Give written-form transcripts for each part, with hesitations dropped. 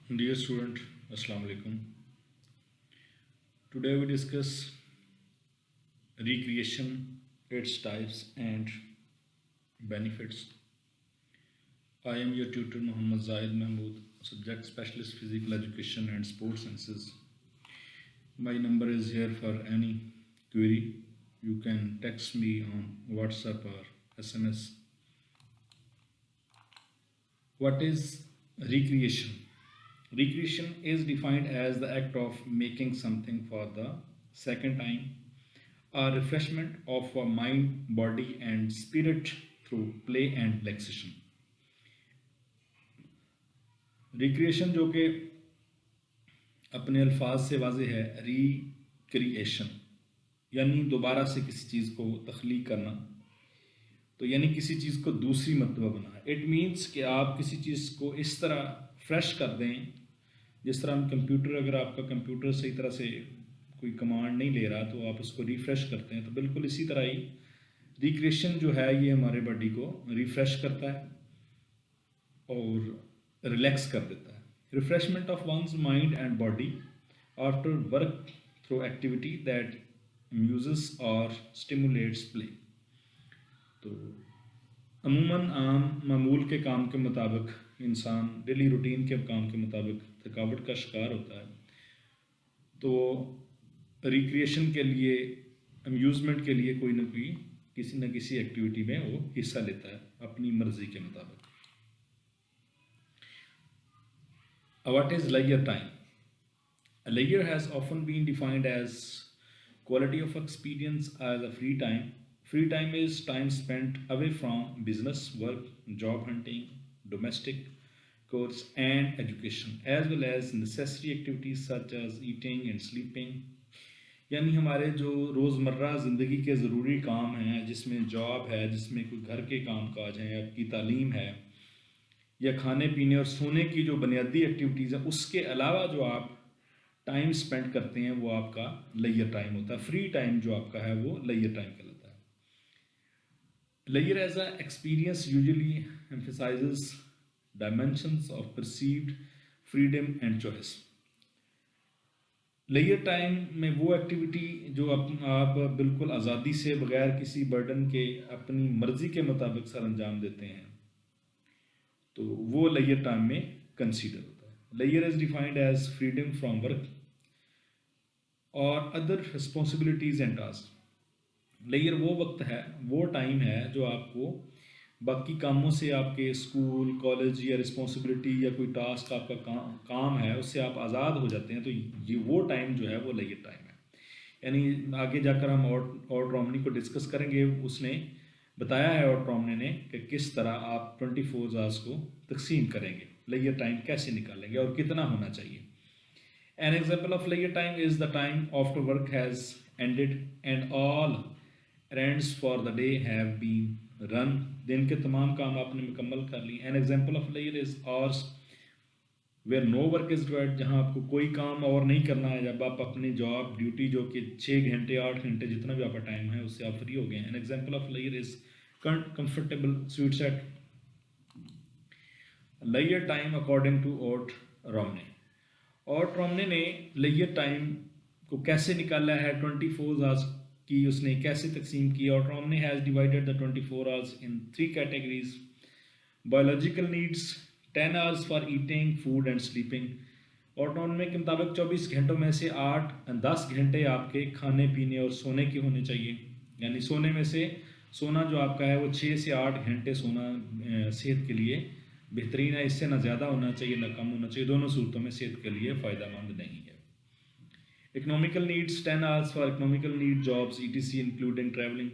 Dear student, Assalamu alaikum. Today we discuss recreation, its types and benefits. I am your tutor Muhammad Zaid Mahmood, subject specialist physical education and sports sciences. My number is here for any query. You can text me on WhatsApp or SMS. What is recreation? Recreation is defined as the act of making something for the second time, a refreshment of a mind, body, and spirit through play and relaxation. Recreation जो कि अपने अल्फाज से वाजे है, recreation यानी दोबारा से किसी चीज़ को तख्लीक करना, तो यानी किसी चीज़ को दूसरी मरतबा बनाना। इट मीन्स कि आप किसी चीज़ को इस तरह फ्रेश कर दें जिस तरह हम कंप्यूटर, अगर आपका कंप्यूटर सही तरह से कोई कमांड नहीं ले रहा तो आप उसको रिफ़्रेश करते हैं, तो बिल्कुल इसी तरह ही रिक्रिएशन जो है ये हमारे बॉडी को रिफ़्रेश करता है और रिलैक्स कर देता है। Refreshment of one's mind and body after work through activity that amuses और स्टिमुलेट्स प्ले। तो अमूमन आम मामूल के काम के मुताबिक इंसान डेली रूटीन के काम के मुताबिक थकावट का शिकार होता है, तो रिक्रिएशन के लिए, अम्यूज़मेंट के लिए कोई ना कोई किसी न किसी एक्टिविटी में वो हिस्सा लेता है अपनी मर्जी के मुताबिक। What is leisure time? Leisure has often been defined as quality of experience as a free time. Free time is time spent away from business, work, job hunting, domestic chores and education, as well as necessary activities such as eating and sleeping. यानी हमारे जो रोज़मर्रा ज़िंदगी के ज़रूरी काम हैं, जिसमें जॉब है, जिसमें कोई घर के काम काज हैं, आपकी तालीम है, या खाने पीने और सोने की जो बुनियादी एक्टिविटीज़ हैं, उसके अलावा जो आप टाइम स्पेंड करते हैं वो आपका लेजर टाइम होता है। फ्री टाइम जो आपका है वो लेजर टाइम कहलाता है। Leisure as a experience usually emphasizes dimensions of perceived freedom and choice. Leisure time में वो एक्टिविटी जो आप बिल्कुल आज़ादी से, बगैर किसी बर्डन के, अपनी मर्ज़ी के मुताबिक सर अंजाम देते हैं, तो वो लेजर टाइम में कंसीडर होता है। Leisure is defined as freedom from work और other responsibilities and task. Leisure वो वक्त है, वो टाइम है जो आपको बाकी कामों से, आपके स्कूल, कॉलेज या रिस्पॉन्सिबिलिटी या कोई टास्क आपका काम है, उससे आप आज़ाद हो जाते हैं, तो ये वो टाइम जो है वो लेजर टाइम है। यानी आगे जाकर हम और रोमनी को डिस्कस करेंगे, उसने बताया है और रोमनी ने कि किस तरह आप 24 आवर्स को तकसीम करेंगे, लेजर टाइम कैसे निकालेंगे और कितना होना चाहिए। An example of leisure time is the time after work has ended and all errands for the day have been run. दिन के तमाम काम आपने मुकम्मल कर लिए। An example of leisure is hours where no work is required, जहाँ आपको कोई काम और नहीं करना है, जब आप अपनी जॉब ड्यूटी जो कि 6 घंटे 8 घंटे जितना भी आपका टाइम है उससे आप फ्री हो गए हैं। An example of leisure is comfortable sweet set leisure time according to Ott Romney. और रोमने ने लेजर टाइम को कैसे निकाला है, 24 आवर्स की उसने कैसे तकसीम की। और Romney has divided the 24 hours in 3 categories. Biological needs 10 hours for eating, food and sleeping. और रोमने के मुताबिक 24 घंटों में से 10 घंटे आपके खाने पीने और सोने के होने चाहिए। यानी सोने में से, सोना जो आपका है वो 6 से 8 घंटे सोना सेहत के लिए बेहतरीन है, इससे ना ज़्यादा होना चाहिए ना कम होना चाहिए, दोनों सूरतों में सेहत के लिए फ़ायदेमंद नहीं है। Economical needs 10 hours for economical need, jobs etc including travelling.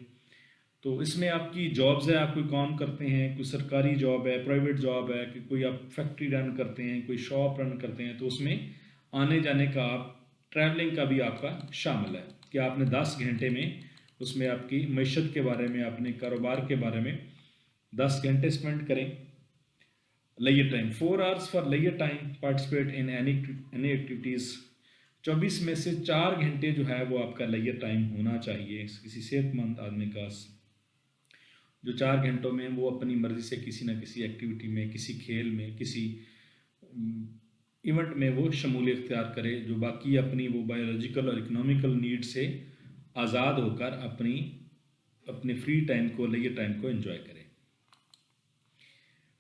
तो इसमें आपकी जॉब्स है, आप कोई काम करते हैं, कोई सरकारी जॉब है, प्राइवेट जॉब है, कि कोई आप फैक्ट्री रन करते हैं, कोई शॉप रन करते हैं, तो उसमें आने जाने का, आप ट्रैवलिंग का भी आपका शामिल है कि आपने 10 घंटे में उसमें आपकी मैशत के बारे में, अपने कारोबार के बारे में 10 घंटे स्पेंड करें। Leisure time 4 hours for leisure time, participate in any activities. 24 में से 4 घंटे जो है वो आपका लेजर टाइम होना चाहिए किसी सेहतमंद आदमी का, जो 4 घंटों में वो अपनी मर्ज़ी से किसी न किसी एक्टिविटी में, किसी खेल में, किसी इवेंट में वो शमूलियत इख्तियार करे, जो बाकी अपनी वो बायोलॉजिकल और इकोनॉमिकल नीड से आज़ाद होकर अपनी अपने फ्री टाइम को, लेजर टाइम को एंजॉय करे।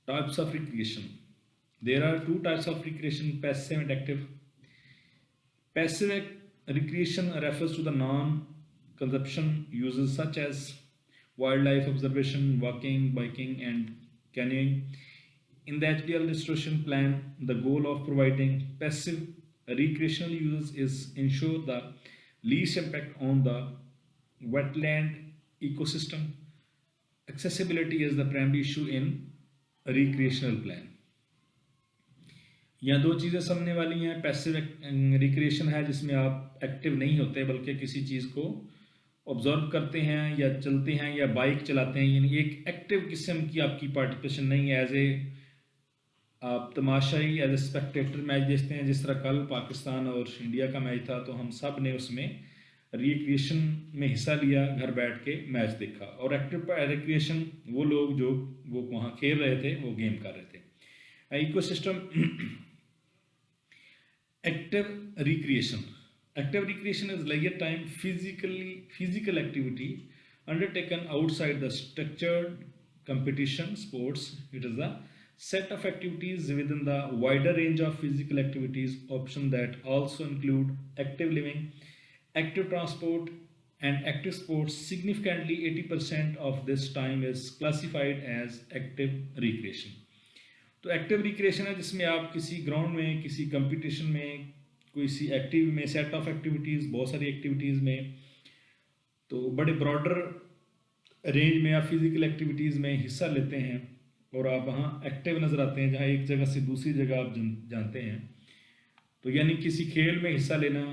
Types of recreation, there are two types of recreation, passive and active. Passive recreation refers to the non-consumption uses such as wildlife observation, walking, biking, and canoeing. In the HDL restoration plan, the goal of providing passive recreational uses is ensure the least impact on the wetland ecosystem. Accessibility is the primary issue in a recreational plan. यहाँ दो चीज़ें समझने वाली हैं। Passive recreation है जिसमें आप active नहीं होते बल्कि किसी चीज़ को ऑब्जर्व करते हैं या चलते हैं या बाइक चलाते हैं, यानी एक एक्टिव किस्म की आपकी पार्टिसिपेशन नहीं है। एज ए आप तमाशाई, एज ए स्पेक्टेटर मैच देखते हैं। जिस तरह कल पाकिस्तान और इंडिया का मैच था तो हम सब ने उसमें रिक्रिएशन में हिस्सा लिया, घर बैठ के मैच देखा। और एक्टिव रिक्रिएशन वो लोग जो वो वहाँ खेल रहे थे, वो गेम कर रहे थे। Ecosystem active recreation. Active recreation is leisure time physical activity undertaken outside the structured competition sports. It is a set of activities within the wider range of physical activities option that also include active living, active transport, and active sports. Significantly 80% of this time is classified as active recreation. तो active recreation है जिसमें आप किसी ground में, किसी competition में, किसी active में, सेट ऑफ एक्टिविटीज़, बहुत सारी एक्टिविटीज़ में, तो बड़े ब्रॉडर रेंज में आप फिज़िकल एक्टिविटीज़ में हिस्सा लेते हैं और आप वहाँ एक्टिव नज़र आते हैं, जहाँ एक जगह से दूसरी जगह आप जानते हैं। तो यानी किसी खेल में हिस्सा लेना,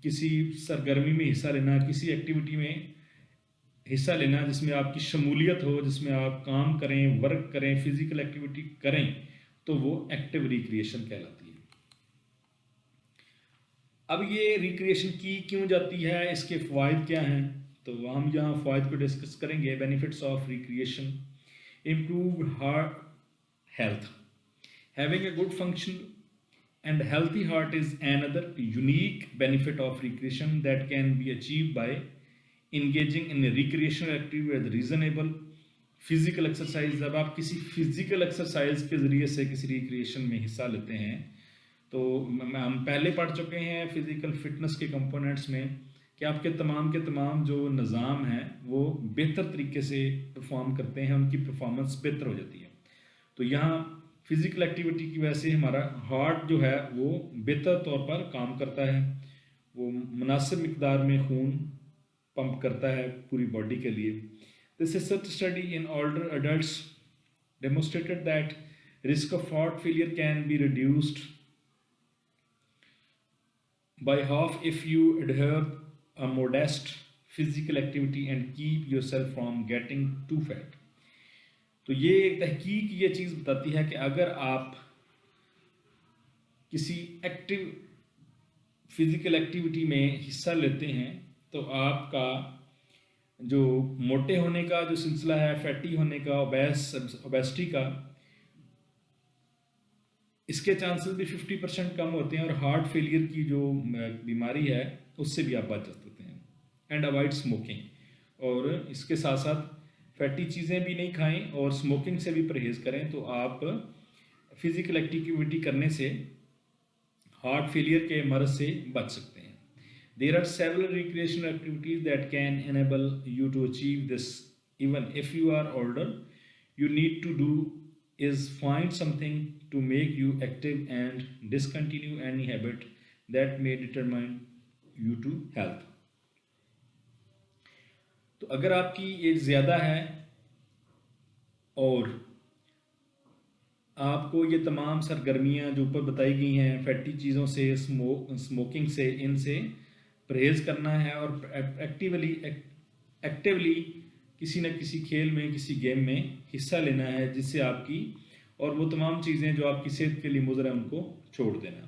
किसी सरगर्मी में हिस्सा लेना, किसी एक्टिविटी में हिस्सा लेना जिसमें आपकी शमूलियत हो, जिसमें आप काम करें, वर्क करें, फिजिकल एक्टिविटी करें, तो वो एक्टिव रिक्रिएशन कहलाती है। अब ये रिक्रिएशन की क्यों जाती है, इसके फ़वाइद क्या हैं, तो हम यहाँ फ़वाइद को डिस्कस करेंगे। Benefits of recreation: improve heart health, having a good function and healthy heart is another unique benefit of recreation that can be achieved by engaging in a recreational activity with reasonable physical exercise। जब आप किसी physical exercise के ज़रिए से किसी recreation में हिस्सा लेते हैं, तो हम पहले पढ़ चुके हैं फिज़िकल फिटनेस के कंपोनेंट्स में कि आपके तमाम जो निज़ाम हैं वो बेहतर तरीके से परफॉर्म करते हैं, उनकी परफॉर्मेंस बेहतर हो जाती है। तो यहाँ फिज़िकल एक्टिविटी की वजह से हमारा हार्ट जो है वो बेहतर तौर पर काम करता है, वो मुनासिब मिकदार में खून पंप करता है पूरी बॉडी के लिए। This research study in older adults demonstrated that risk of heart failure can be reduced by half if you adhere a modest physical activity and keep yourself from getting too fat। तो ये एक तहकीक ये चीज़ बताती है कि अगर आप किसी एक्टिव फिज़िकल एक्टिविटी में हिस्सा लेते हैं तो आपका जो मोटे होने का जो सिलसिला है, फैटी होने का, ओबेसिटी का, इसके चांसेस भी 50% कम होते हैं और हार्ट फेलियर की जो बीमारी है उससे भी आप बच सकते हैं। एंड अवॉइड स्मोकिंग, और इसके साथ साथ फैटी चीज़ें भी नहीं खाएं और स्मोकिंग से भी परहेज़ करें, तो आप फिज़िकल एक्टिविटी करने से हार्ट फेलियर के मर्ज से बच सकते हैं। There are several recreational activities that can enable you to achieve this even if you are older. You need to do is find something to make you active and discontinue any habit that may determine you to health। तो अगर आपकी as ज़्यादा है और आपको ये तमाम सरगर्मियाँ जो ऊपर बताई गई हैं, फैटी चीज़ों से, स्मोकिंग से, इनसे परहेज़ करना है और एक्टिवली किसी न किसी खेल में, किसी गेम में हिस्सा लेना है, जिससे आपकी और वो तमाम चीज़ें जो आपकी सेहत के लिए मुज़र है उनको छोड़ देना।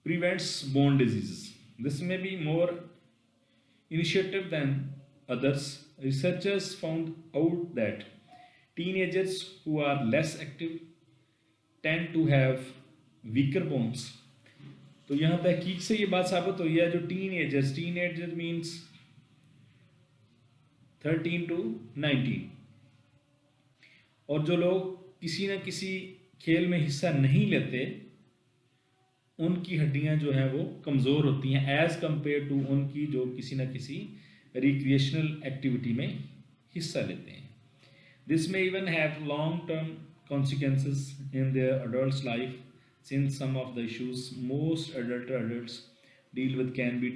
Prevents bone diseases. This may be more initiative than others, researchers found out that teenagers who are less active tend to have weaker bones. तो यहाँ तहकीक से ये बात साबित हुई है, जो टीन एजर मीन्स 13 to 19, और जो लोग किसी न किसी खेल में हिस्सा नहीं लेते उनकी हड्डियां जो हैं वो कमज़ोर होती हैं एज़ कम्पेयर टू उनकी जो किसी न किसी रिक्रिएशनल एक्टिविटी में हिस्सा लेते हैं. दिस में even have long term consequences in their adults' life, since some of the issues most adults deal with can be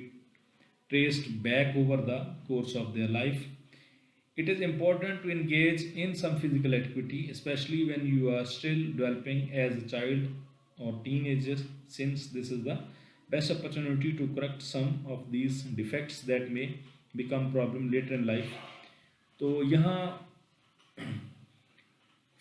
traced back over the course of their life. It is important to engage in some physical activity, especially when you are still developing as a child or teenager, since this is the best opportunity to correct some of these defects that may become problem later in life. तो यहाँ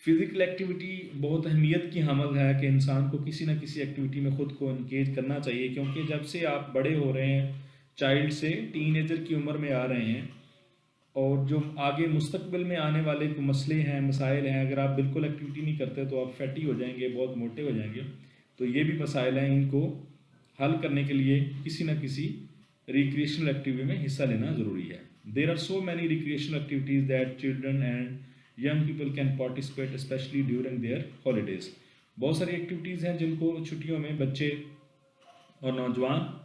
physical activity बहुत अहमियत की हामिल है कि इंसान को किसी न किसी एक्टिविटी में ख़ुद को इंगेज करना चाहिए, क्योंकि जब से आप बड़े हो रहे हैं, चाइल्ड से टीनेजर की उम्र में आ रहे हैं, और जो आगे मुस्तकबिल में आने वाले को मसले हैं, मसाइल हैं, अगर आप बिल्कुल एक्टिविटी नहीं करते तो आप फैटी हो जाएंगे, बहुत मोटे हो जाएंगे. तो ये भी मसाइल हैं, इनको हल करने के लिए किसी न किसी रिक्रिएशनल एक्टिविटी में हिस्सा लेना ज़रूरी है. There are so many recreational activities that children and young people can participate specially during their holidays. बहुत सारी एक्टिविटीज़ हैं जिनको छुट्टियों में बच्चे और नौजवान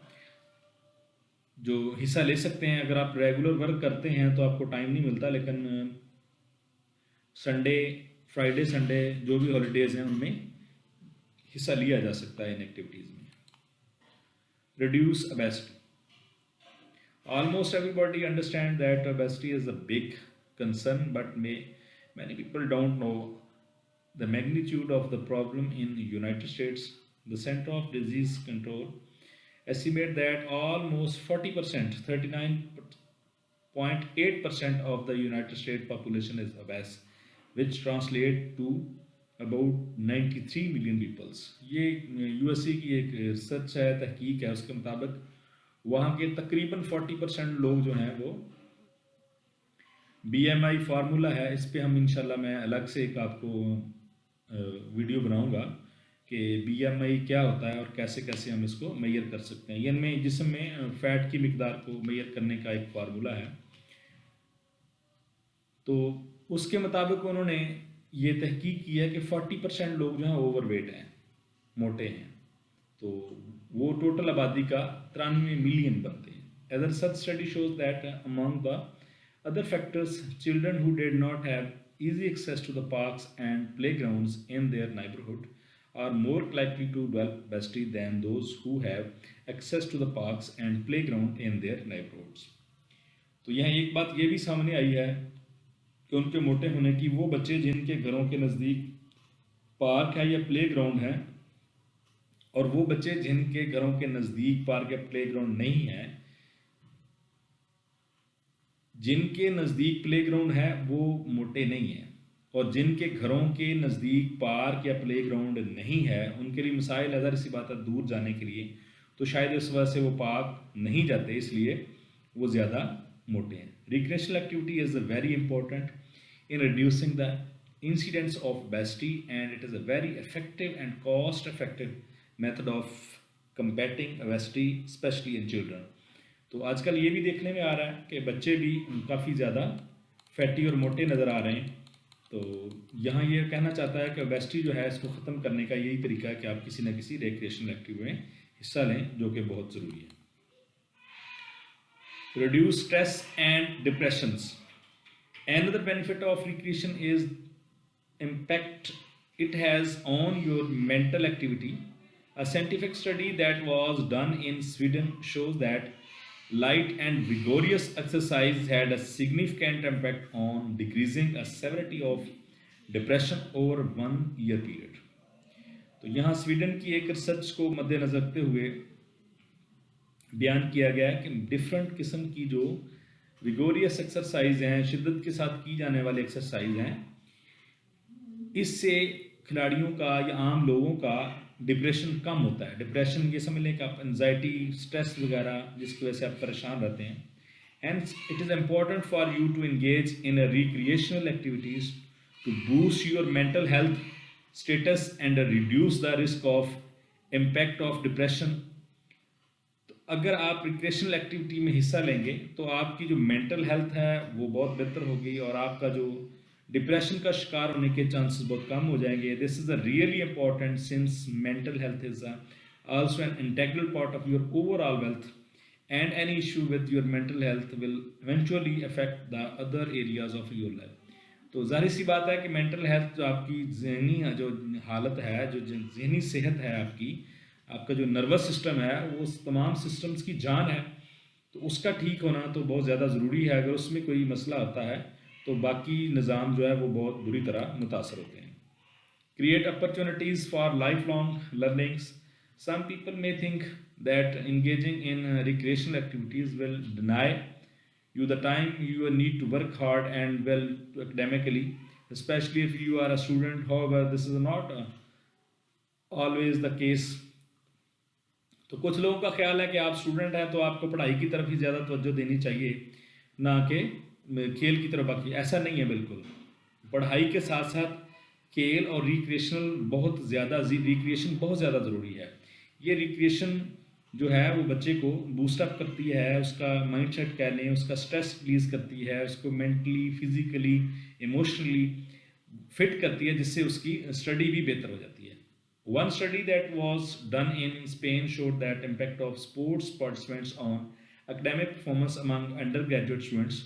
जो हिस्सा ले सकते हैं. अगर आप रेगुलर वर्क करते हैं तो आपको टाइम नहीं मिलता, लेकिन संडे, फ्राइडे, संडे जो भी हॉलीडेज़ हैं उनमें हिस्सा लिया जा सकता है इन एक्टिविटीज़ में. Reduce obesity. Almost everybody understand that obesity is a big concern, but many people don't know the magnitude of the problem in the United States. The Center of Disease Control estimate that almost 40%, 39.8% of the United States population is obese, which translate to about 93 million people. ये USA की एक research है, तहकीक है, उसके मुताबिक वहाँ के तकरीबन 40% लोग जो हैं वो BMI फार्मूला है, इस पे हम इंशाल्लाह मैं अलग से एक आपको वीडियो बनाऊंगा कि BMI क्या होता है और कैसे कैसे हम इसको मेजर कर सकते हैं. ये इनमें जिस्म में फ़ैट की मिकदार को मेजर करने का एक फार्मूला है. तो उसके मुताबिक उन्होंने ये तहकीक की है कि 40% लोग जो हैं ओवरवेट हैं, मोटे हैं. तो वो टोटल आबादी का 93 मिलियन बनते हैं. Other such study shows that among the other factors, children who did not have easy access to the parks and playgrounds in their neighborhood are more likely to develop obesity than those who have access to the parks and playground in their neighborhoods. तो यहाँ एक बात ये भी सामने आई है कि उनके मोटे होने की, वो बच्चे जिनके घरों के नज़दीक पार्क है या प्ले ग्राउंड है, और वो बच्चे जिनके घरों के नज़दीक पार्क या प्ले ग्राउंड नहीं है, जिनके नज़दीक प्ले ग्राउंड है वो मोटे नहीं हैं, और जिनके घरों के नज़दीक पार्क या प्ले ग्राउंड नहीं है उनके लिए मसाइल अदर सी बात है दूर जाने के लिए, तो शायद इस वजह से वो पार्क नहीं जाते, इसलिए वो ज़्यादा मोटे हैं. Recreational activity is very important in reducing the incidence of obesity and it is a very effective and cost effective method of combating obesity specially in children. तो आजकल ये भी देखने में आ रहा है कि बच्चे भी काफ़ी ज़्यादा फैटी और मोटे नज़र आ रहे हैं. तो यहाँ ये कहना चाहता है कि ओबेसिटी जो है इसको ख़त्म करने का यही तरीका है कि आप किसी न किसी रिक्रिएशनल एक्टिविटी में हिस्सा लें, जो कि बहुत ज़रूरी है. Reduce stress and depressions. Another benefit of recreation is impact it has on your mental activity. A scientific study that was done in Sweden shows that light and vigorous exercise had a significant impact on decreasing a severity of depression over 1 year period. तो यहाँ Sweden की एक research को मद्देनजर रखते हुए बयान किया गया है कि डिफरेंट किस्म की जो विगोरियस एक्सरसाइज हैं, शिद्दत के साथ की जाने वाले एक्सरसाइज हैं, इससे खिलाड़ियों का या आम लोगों का डिप्रेशन कम होता है. डिप्रेशन ये समझ लें कि आप एंजाइटी, स्ट्रेस वगैरह जिसकी वजह से आप परेशान रहते हैं, Hence, it is important for you to engage in a recreational activities to boost your mental health status and reduce the risk of impact of depression. अगर आप रिक्रेशनल एक्टिविटी में हिस्सा लेंगे तो आपकी जो मेंटल हेल्थ है वो बहुत बेहतर होगी और आपका जो डिप्रेशन का शिकार होने के चांसेस बहुत कम हो जाएंगे. This is a really important since mental health is also an integral part of your overall wealth, and any issue with your mental health will eventually affect the other areas of your life. तो जाहिर सी बात है कि mental health जो आपकी जहनी जो हालत है, जो जहनी सेहत है आपकी, आपका जो नर्वस सिस्टम है वो उस तमाम सिस्टम्स की जान है. तो उसका ठीक होना तो बहुत ज़्यादा ज़रूरी है. अगर उसमें कोई मसला आता है तो बाकी निज़ाम जो है वो बहुत बुरी तरह मुतासर होते हैं. Create opportunities for lifelong learnings. Some people may think that engaging in recreational activities will deny you the time you need to work hard and well academically, especially if you are a student. However, this is not always the case. तो कुछ लोगों का ख्याल है कि आप student हैं तो आपको पढ़ाई की तरफ ही ज़्यादा तवज्जो देनी चाहिए, ना कि खेल की तरफ. बाकी ऐसा नहीं है बिल्कुल. पढ़ाई के साथ साथ खेल और रिक्रिएशन बहुत ज़्यादा ज़रूरी है. ये रिक्रिएशन जो है वो बच्चे को बूस्टअप करती है, उसका माइंडसेट कह लें, उसका स्ट्रेस रिलीज़ करती है, उसको मेंटली, फिजिकली, इमोशनली फिट करती है, जिससे उसकी स्टडी भी बेहतर हो जाती है. One study that was done in Spain showed that impact of sports participants on academic performance among undergraduate students.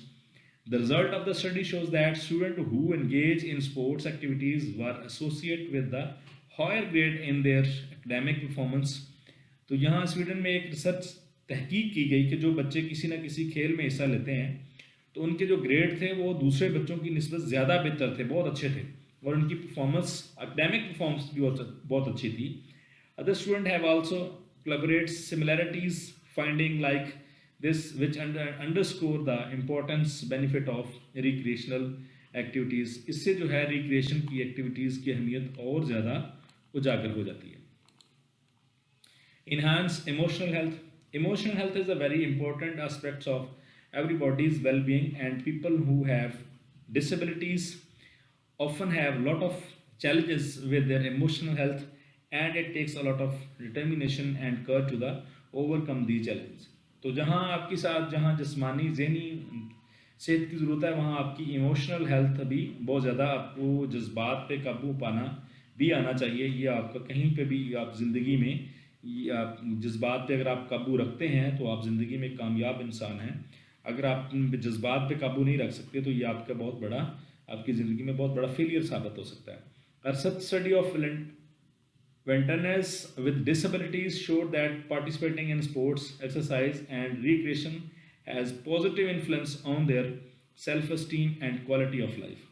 The result of the study shows that students who engage in sports activities were associated with the higher grade in their academic performance. तो यहाँ Sweden में एक research तहकीक की गई कि जो बच्चे किसी न किसी खेल में हिस्सा लेते हैं तो उनके जो ग्रेड थे वो दूसरे बच्चों की निस्बत ज़्यादा बेहतर थे, बहुत अच्छे थे, और उनकी परफॉर्मेंस, एकेडमिक परफॉर्मेंस भी बहुत अच्छी थी. Other student have also collaborate similarities finding like this which underscore the importance benefit of recreational activities. इससे जो है रिक्रिएशन की एक्टिविटीज़ की अहमियत और ज़्यादा उजागर हो जाती है. Enhance emotional health. Emotional health is a very important aspect of everybody's well-being, and people who have disabilities often have a lot of challenges with their emotional health, and it takes a lot of determination and courage to the overcome these challenges. तो जहाँ जिस्मानी ज़हनी सेहत की ज़रूरत है, वहाँ आपकी इमोशनल हेल्थ भी बहुत ज़्यादा, आपको जज्बात पे काबू पाना भी आना चाहिए. ये आपका कहीं पे भी आप ज़िंदगी में जज्बात पे अगर आप काबू रखते हैं तो आप ज़िंदगी में कामयाब इंसान हैं. अगर आप जज्बात पे काबू नहीं रख सकते तो ये आपका बहुत बड़ा, आपकी ज़िंदगी में बहुत बड़ा फेलियर साबित हो सकता है. A research study of veterans with disabilities showed that participating in sports, exercise and recreation has positive influence on their self-esteem and quality of life.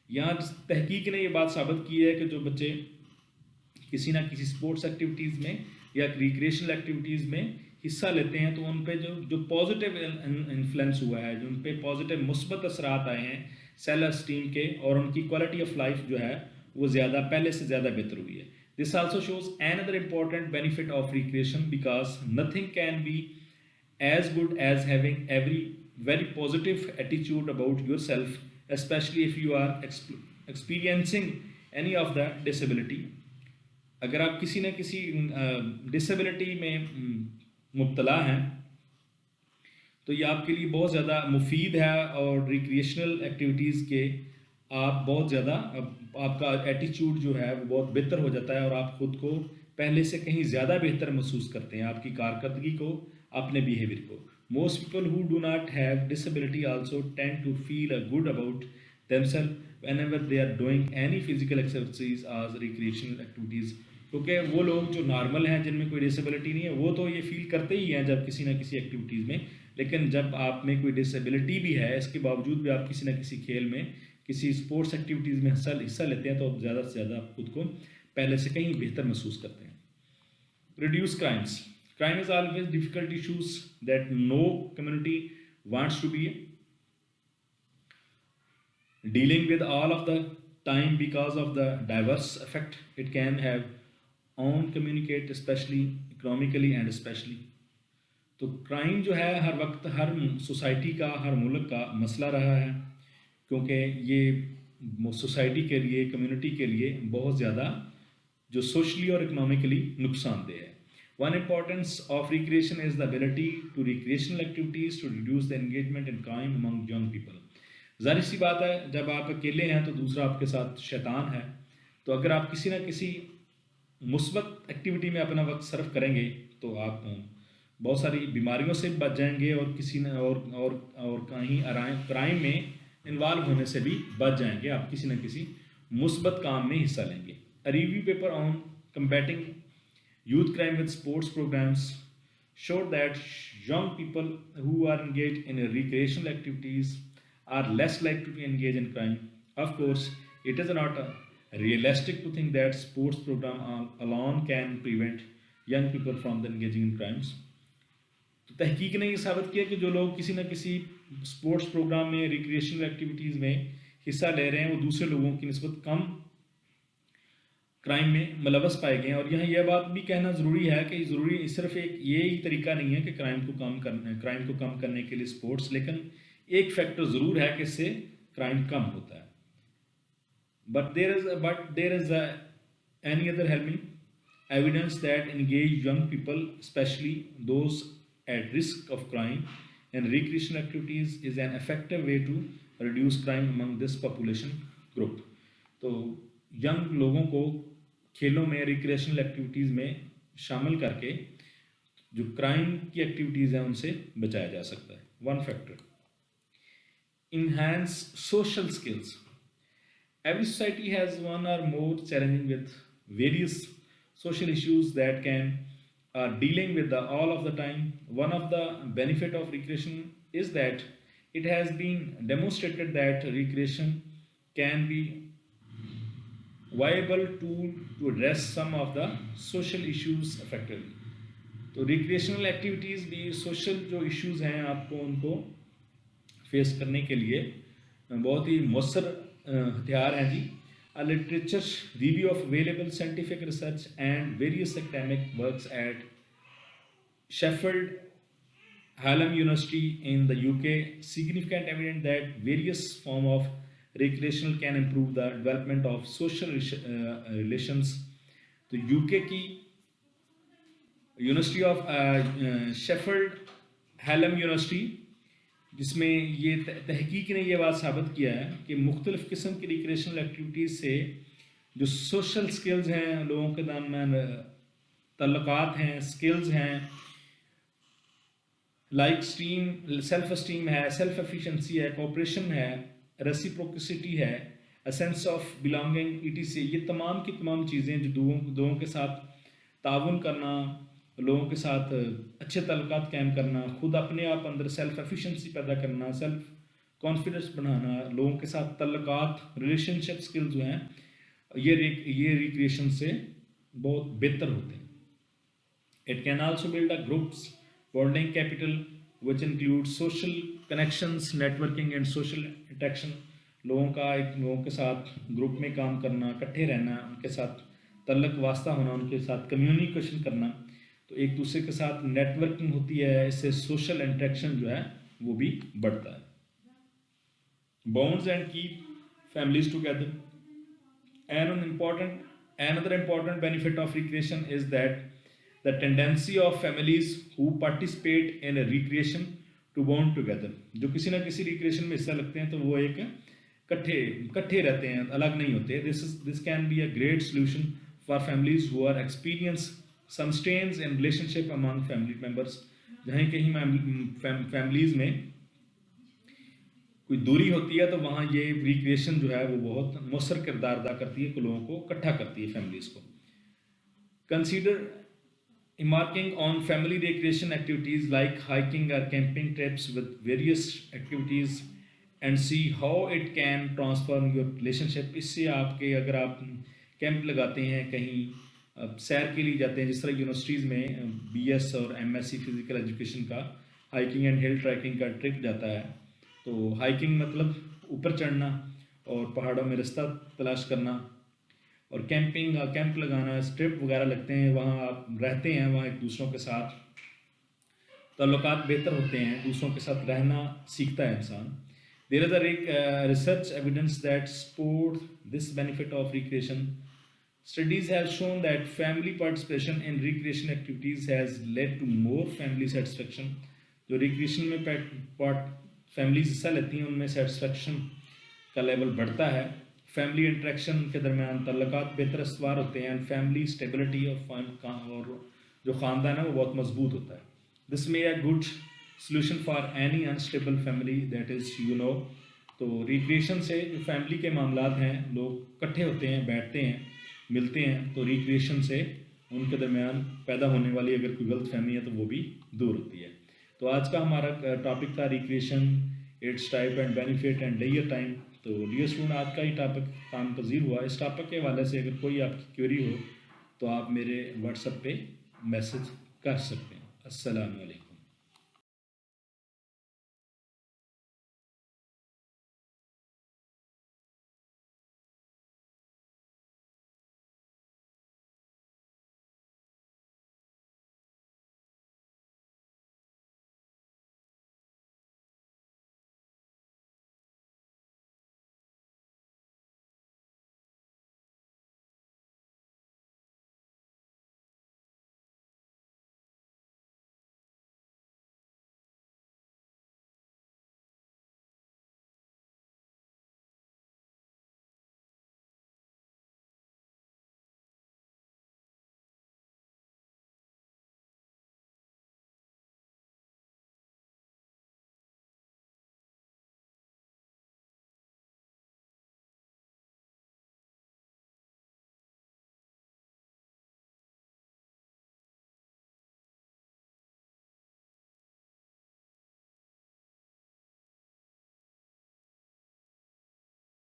यहाँ तहकीक ने ये बात साबित की है कि जो बच्चे किसी ना किसी स्पोर्ट्स एक्टिविटीज़ में या रिक्रिएशनल एक्टिविटीज़ में हिस्सा लेते हैं तो उन पे जो पॉजिटिव इन्फ्लुएंस हुआ है, जो उन पे पॉजिटिव मुस्बत असरात आए हैं सेल्फ एस्टीम के, और उनकी क्वालिटी ऑफ लाइफ जो है वो ज़्यादा पहले से ज़्यादा बेहतर हुई है. This also shows another important benefit of recreation because nothing can be as good as having every very positive attitude about your self, specially if you are experiencing any of the disability. अगर आप किसी न किसी disability में मुब्तला हैं तो ये आपके लिए बहुत ज़्यादा मुफीद है, और रिक्रिएशनल एक्टिविटीज़ के आप बहुत ज़्यादा, आपका एटीट्यूड जो है वो बहुत बेहतर हो जाता है और आप ख़ुद को पहले से कहीं ज़्यादा बेहतर महसूस करते हैं, आपकी कारकर्दगी को, अपने बिहेवियर को. Most people who do not have disability also tend to feel good about themselves whenever they are doing any physical exercise as recreational activities. क्योंकि वो लोग जो नॉर्मल हैं, जिनमें कोई डिसेबिलिटी नहीं है, वो तो ये फील करते ही हैं जब किसी ना किसी एक्टिविटीज़ में, लेकिन जब आप में कोई डिसेबिलिटी भी है, इसके बावजूद भी आप किसी ना किसी खेल में, किसी स्पोर्ट्स एक्टिविटीज़ में हिस्सा लेते हैं तो आप ज़्यादा से ज़्यादा आप खुद को पहले से कहीं बेहतर महसूस करते हैं. Reduce crimes. Crime is always difficult issues that no community wants to be dealing with all of the time because of the diverse effect it can have on communicate, especially economically and especially. तो crime जो है हर वक्त हर society का, हर मुल्क का मसला रहा है, क्योंकि ये सोसाइटी के लिए, कम्युनिटी के लिए बहुत ज़्यादा जो सोशली और इकोनॉमिकली नुकसानदेह है। One importance of recreation is the ability to recreational activities to reduce the engagement in crime among young people. जाहिर सी बात है, जब आप अकेले हैं तो दूसरा आपके साथ शैतान है। तो अगर आप किसी ना किसी मुस्बत एक्टिविटी में अपना वक्त सर्फ करेंगे तो आप बहुत सारी बीमारियों से बच जाएंगे और किसी न और कहीं क्राइम में इन्वॉल्व होने से भी बच जाएंगे। आप किसी न किसी मुस्बत काम में हिस्सा लेंगे। A review paper on combating youth crime with sports programs showed that young people who are engaged in recreational activities are less likely to engage in crime. Of course, it is not realistic to think that sports program alone can prevent young people from engaging in crimes. तो तहकीक ने ये साबित किया कि जो लोग किसी न किसी स्पोर्ट्स प्रोग्राम में, रिक्रिएशनल एक्टिविटीज़ में हिस्सा ले रहे हैं, वो दूसरे लोगों की निस्बत कम क्राइम में मुलवस पाए गए हैं। और यहाँ यह बात भी कहना ज़रूरी है कि ज़रूरी सिर्फ एक ये ही तरीका नहीं है कि क्राइम को कम करने के लिए स्पोर्ट्स, लेकिन एक फैक्टर ज़रूर है कि इससे क्राइम कम होता है। But there is any other helping evidence that engage young people, especially those at risk of crime and recreational activities, is an effective way to reduce crime among this population group. तो young लोगों को खेलों में, recreational activities में शामिल करके जो crime की एक्टिविटीज़ हैं उनसे बचाया जा सकता है। One factor, enhance social skills. Every society has one or more challenging with various social issues that can are dealing with all of the time. One of the benefit of recreation is that it has been demonstrated that recreation can be viable tool to address some of the social issues effectively. तो recreational activities भी social जो issues हैं आपको उनको face करने के लिए बहुत ही मौसर हथियार हैं जी। A literature review of available scientific research and various academic works at Sheffield Hallam University in the UK significant evidence that various form of recreational can improve the development of social relations. तो UK की university of Sheffield Hallam university, जिसमें ये तहकीक ने ये बात साबित किया है कि मुख्तलिफ़ किस्म की रिक्रिएशनल एक्टिविटीज़ से जो सोशल स्किल्स हैं, लोगों के दरमियान तल्लुकात हैं, स्किल्स हैं, लाइक सेल्फ स्टीम है, सेल्फ एफिशिएंसी है, कोऑपरेशन है, रेसिप्रोसिटी है, a sense of belonging ETC, ये तमाम की तमाम चीज़ें जो लोगों के साथ ताउन करना, लोगों के साथ अच्छे तल्लुकात कायम करना, खुद अपने आप अंदर सेल्फ एफिशिएंसी पैदा करना, सेल्फ कॉन्फिडेंस बढ़ाना, लोगों के साथ तल्लुकात, रिलेशनशिप स्किल्स जो हैं ये रिक्रिएशन से बहुत बेहतर होते हैं। It can also build a groups bonding capital which include social connections, networking and social interaction. लोगों के साथ ग्रुप में काम करना, इकट्ठे रहना, उनके साथ तल्लुक वास्ता होना, उनके साथ कम्युनिकेशन करना, तो एक दूसरे के साथ नेटवर्किंग होती है, इससे सोशल इंटरेक्शन जो है वो भी बढ़ता है। Bonds and keep families together. Another important benefit of recreation is that the tendency of families who participate in a recreation to bond together. जो किसी ना किसी रिक्रिएशन में हिस्सा लगते हैं तो वो एक इकट्ठे रहते हैं, अलग नहीं होते। This can be a great solution for families who are experience some strains in relationship among family members. जहाँ कहीं फैमिलीज़ में कोई दूरी होती है तो वहाँ ये रिक्रिएशन जो है वो बहुत मौसर किरदार अदा करती है, लोगों को इकट्ठा करती है, फैमिलीज़ को। Consider embarking on family recreation activities like hiking or camping trips with various activities and see how it can transform your relationship. इससे आपके अगर आप कैंप लगाते हैं, कहीं सैर के लिए जाते हैं, जिस तरह यूनिवर्सिटीज़ में BS और MSc फिज़िकल एजुकेशन का हाइकिंग एंड हिल ट्रैकिंग का ट्रिप जाता है, तो हाइकिंग मतलब ऊपर चढ़ना और पहाड़ों में रास्ता तलाश करना, और कैंप लगाना, स्ट्रिप वगैरह लगते हैं, वहाँ आप रहते हैं, वहाँ एक दूसरों के साथ, ताल्लुकात बेहतर होते हैं, दूसरों के साथ रहना सीखता है इंसान. There is a research evidence that support this benefit of recreation. Studies have shown that family participation in recreation activities has led to more family satisfaction. जो रिक्रिएशन में पार्ट फैमिलीज हिस्सा लेती हैं उनमें सेटिस्फेक्शन का लेवल बढ़ता है. Family interaction के दरमियान तल्लुकात बेहतर इस्तवार होते हैं एंड फैमिली स्टेबिलिटी और जो ख़ानदान है वो बहुत मजबूत होता है. This may a good solution for any unstable family that is तो रिक्रिएशन से जो फैमिली के मामलात हैं, लोग इकट्ठे होते हैं, बैठते हैं, मिलते हैं, तो रिक्रिएशन से उनके दरमियान पैदा होने वाली अगर कोई गलत फहमी है तो वो भी दूर होती है. तो आज का हमारा टॉपिक था recreation, it's type and benefit and layer time. तो डियर स्टूडेंट, आज का ही टॉपिक काम पजीर हुआ. इस टॉपिक के हवाले से अगर कोई आपकी क्वेरी हो तो आप मेरे व्हाट्सएप पे मैसेज कर सकते हैं. अस्सलाम वालेकुम.